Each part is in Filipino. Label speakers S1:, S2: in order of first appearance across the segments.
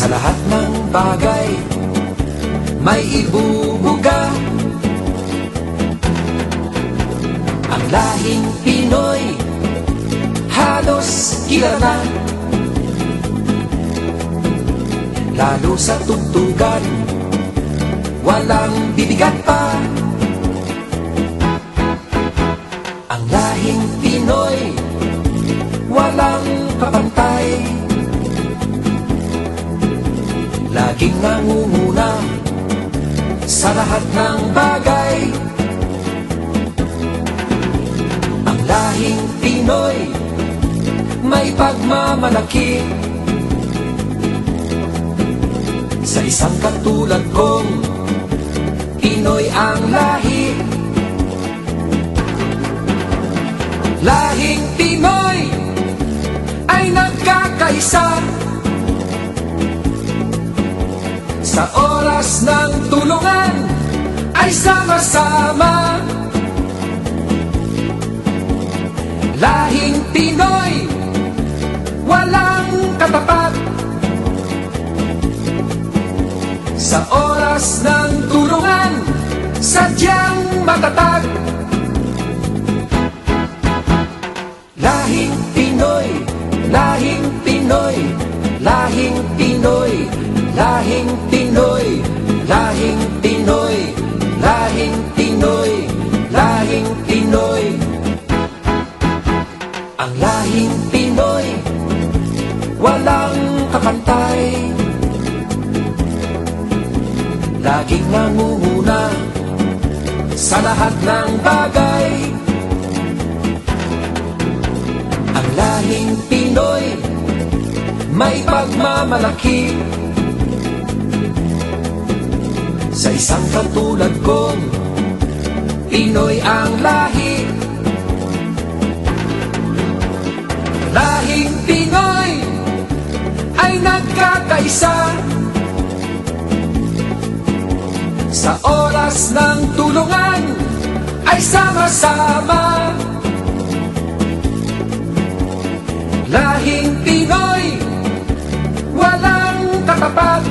S1: Sa lahat ng bagay may ibubuga. Ang lahing Pinoy halos kilala na, lalo sa tugtugan walang bibigat pa. Ang lahing Pinoy walang kapantay, laging nangunguna sa lahat ng bagay. Ang lahing Pinoy may pagmamalaki sa isang katulad kong Pinoy ang lahi. Lahing Pinoy ay nagkakaisa sa oras ng tulungan, ay sama-sama. Lahing Pinoy walang katapat, sa oras ng tulungan sadyang matatag. Lahing Pinoy, lahing Pinoy, lahing Pinoy, lahing Pinoy, lahing Pinoy, lahing Pinoy, lahing Pinoy. Ang lahing Pinoy walang kapantay, laging nangunguna sa lahat ng bagay. Ang lahing Pinoy may pagmamalaki sa isang katulad kong Pinoy ang lahi. Lahing Pinoy ay nagkakaisa sa oras ng tulungan, ay sama-sama. Lahing Pinoy walang katapat,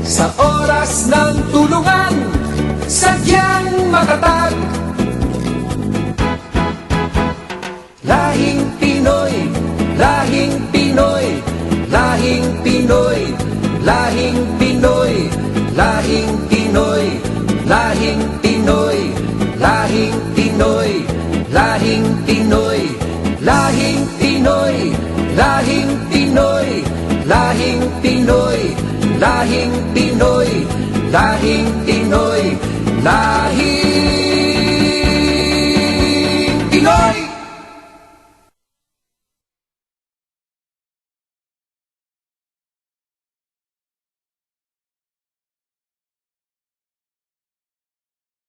S1: sa oras ng tulungan sadyang matatag. Lahing Pinoy, lahing Pinoy, lahing Pinoy, lahing Pinoy, lahing Pinoy, lahing Pinoy, lahing Pinoy, lahing Pinoy, lahing Pinoy, lahing Pinoy, lahing Pinoy, lahing Pinoy, lahing Pinoy, lahing